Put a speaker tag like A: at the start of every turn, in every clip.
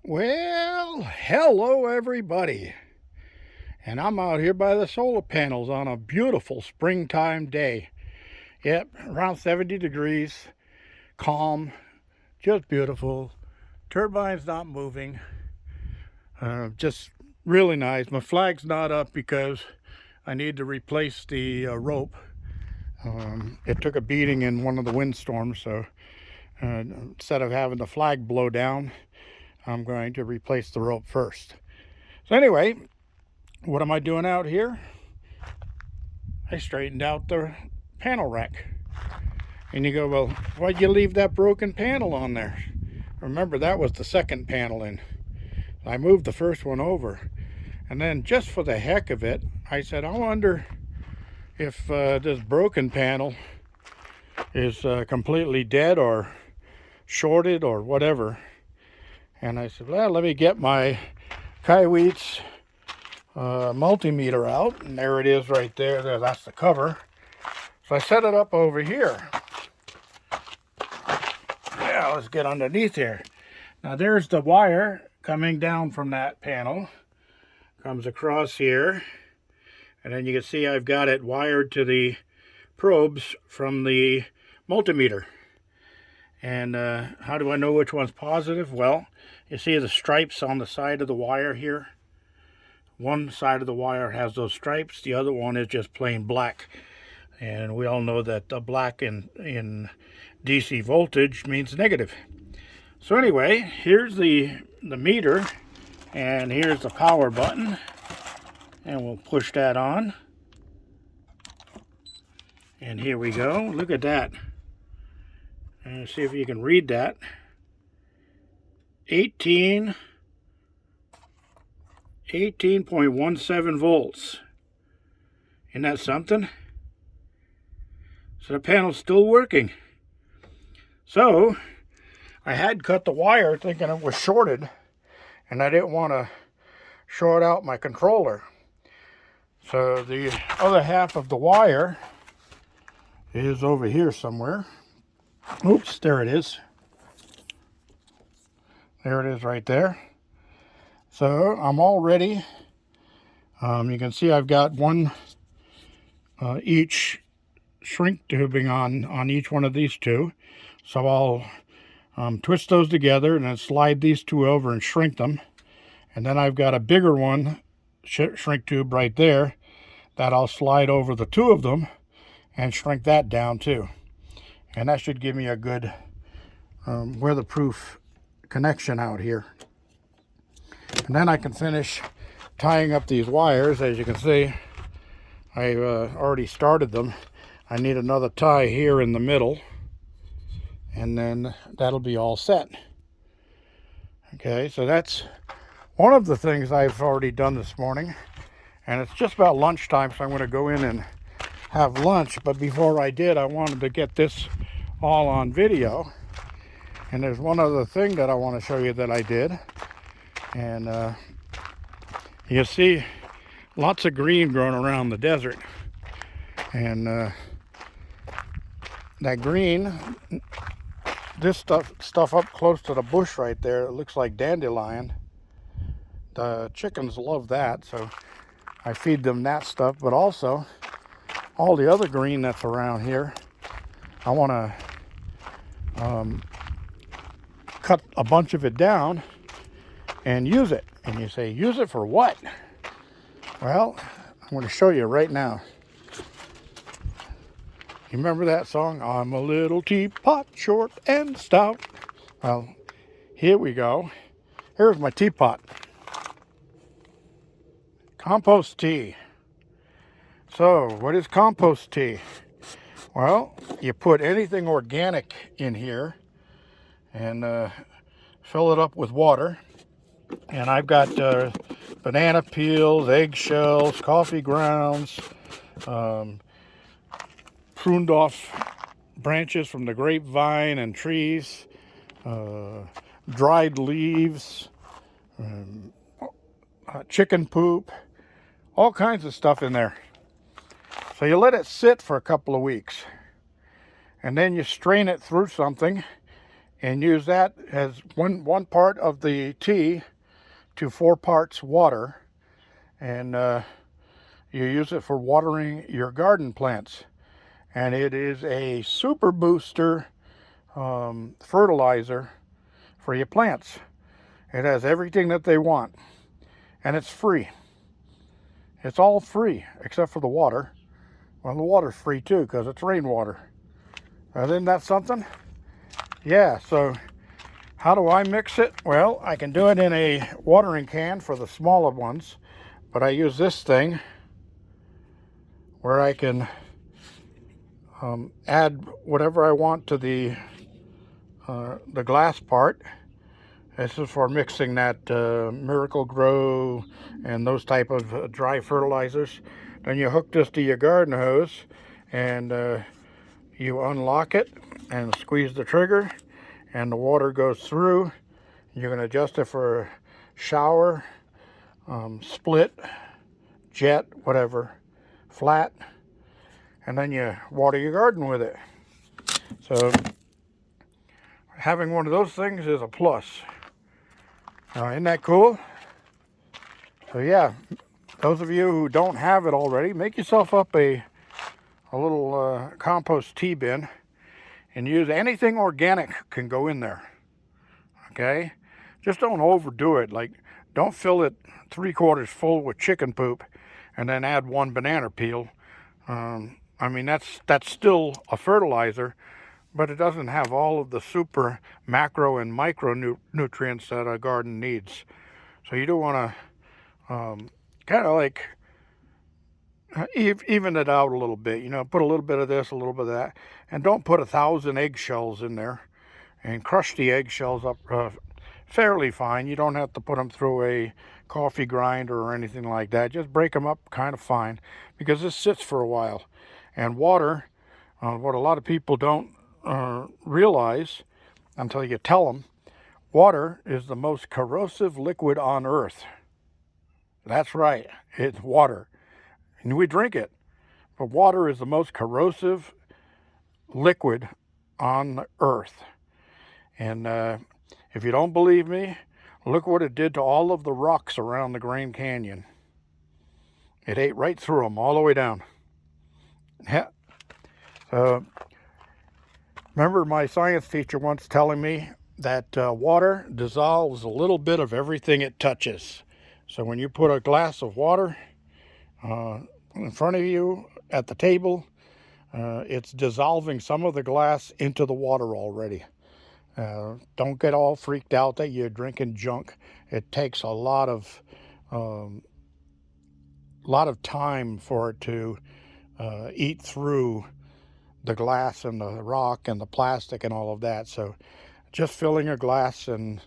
A: Well, hello everybody. And I'm out here by the solar panels on a beautiful springtime day. Yep, around 70 degrees, calm, just beautiful. Turbine's not moving. Just really nice. My flag's not up because I need to replace the rope. It took a beating in one of the windstorms, so instead of having the flag blow down, I'm going to replace the rope first. So anyway, what am I doing out here? I straightened out the panel rack. And you go, well, why'd you leave that broken panel on there? Remember, that was the second panel in. I moved the first one over. And then just for the heck of it, I said, I wonder if this broken panel is completely dead or shorted or whatever. And I said, well, let me get my Kaiweets multimeter out, and there it is right there. That's the cover. So I set it up over here. Yeah, let's get underneath here. Now there's the wire coming down from that panel. Comes across here, and then you can see I've got it wired to the probes from the multimeter. And how do I know which one's positive? Well, you see the stripes on the side of the wire here. One side of the wire has those stripes, the other one is just plain black. And we all know that black in DC voltage means negative. So anyway, here's the meter, and here's the power button. And we'll push that on. And here we go. Look at that. And see if you can read that. 18.17 volts. Isn't that something? So the panel's still working. So I had cut the wire thinking it was shorted, and I didn't want to short out my controller. So the other half of the wire is over here somewhere. Oops, there it is. There it is right there. So I'm all ready. You can see I've got one each shrink tubing on each one of these two. So I'll twist those together and then slide these two over and shrink them. And then I've got a bigger one, shrink tube right there, that I'll slide over the two of them and shrink that down too. And that should give me a good weatherproof connection out here. And then I can finish tying up these wires. As you can see, I've already started them. I need another tie here in the middle, and then that'll be all set. Okay, so that's one of the things I've already done this morning, and it's just about lunchtime, so I'm going to go in and have lunch. But before I did, I wanted to get this all on video. And there's one other thing that I want to show you that I did. And you see lots of green growing around the desert. And that green, this stuff up close to the bush right there, it looks like dandelion. The chickens love that, so I feed them that stuff. But also, all the other green that's around here, I want to cut a bunch of it down and use it. And you say, use it for what? Well, I'm going to show you right now. You remember that song? I'm a little teapot, short and stout. Well, here we go. Here's my teapot. Compost tea. So, what is compost tea? Well, you put anything organic in here and fill it up with water. And I've got banana peels, eggshells, coffee grounds, pruned off branches from the grapevine and trees, dried leaves, chicken poop, all kinds of stuff in there. So you let it sit for a couple of weeks, and then you strain it through something, and use that as one part of the tea to 4 parts water, and you use it for watering your garden plants. And it is a super booster fertilizer for your plants. It has everything that they want, and it's free. It's all free except for the water. Well, the water's free too because it's rainwater. Isn't that something? Yeah, so how do I mix it? Well, I can do it in a watering can for the smaller ones, but I use this thing where I can add whatever I want to the glass part. This is for mixing that Miracle Grow and those type of dry fertilizers. Then you hook this to your garden hose, and you unlock it and squeeze the trigger, and the water goes through. You can adjust it for shower, split, jet, whatever, flat, and then you water your garden with it. So having one of those things is a plus. Isn't that cool? So yeah, those of you who don't have it already, make yourself up a little compost tea bin and use anything organic can go in there. Okay? Just don't overdo it. Like, don't fill it 3/4 full with chicken poop and then add 1 banana peel. I mean, that's still a fertilizer, but it doesn't have all of the super macro and micro nutrients that a garden needs. So you do want to kind of like even it out a little bit. You know, put a little bit of this, a little bit of that, and don't put 1,000 eggshells in there. And crush the eggshells up fairly fine. You don't have to put them through a coffee grinder or anything like that. Just break them up kind of fine, because this sits for a while. And water, what a lot of people don't realize until you tell them, water is the most corrosive liquid on earth. That's right, it's water. And we drink it, but water is the most corrosive liquid on earth. And if you don't believe me, look what it did to all of the rocks around the Grand Canyon. It ate right through them all the way down. Yeah. So, remember my science teacher once telling me that water dissolves a little bit of everything it touches. So when you put a glass of water in front of you at the table, it's dissolving some of the glass into the water already. Don't get all freaked out that you're drinking junk. It takes a lot of time for it to eat through the glass and the rock and the plastic and all of that. So just filling a glass and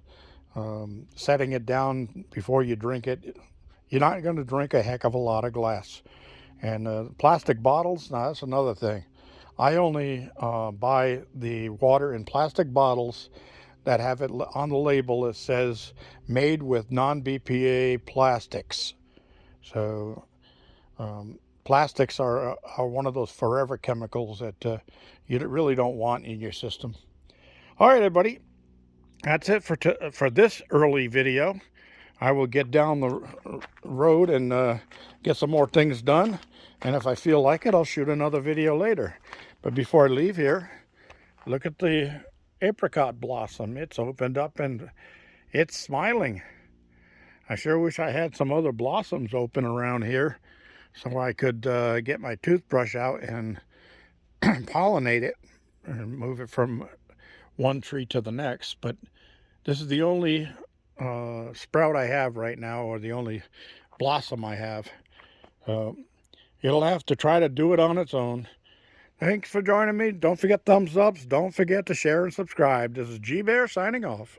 A: setting it down before you drink it, you're not going to drink a heck of a lot of glass. And plastic bottles, now that's another thing. I only buy the water in plastic bottles that have it on the label. It says made with non-BPA plastics. So plastics are one of those forever chemicals that you really don't want in your system. All right, everybody, that's it for this early video. I will get down the road and get some more things done. And if I feel like it, I'll shoot another video later. But before I leave here, look at the apricot blossom. It's opened up and it's smiling. I sure wish I had some other blossoms open around here so I could get my toothbrush out and pollinate it and move it from one tree to the next. But this is the only sprout I have right now, or the only blossom I have. It'll have to try to do it on its own. Thanks for joining me. Don't forget thumbs ups. Don't forget to share and subscribe. This is G Bear signing off.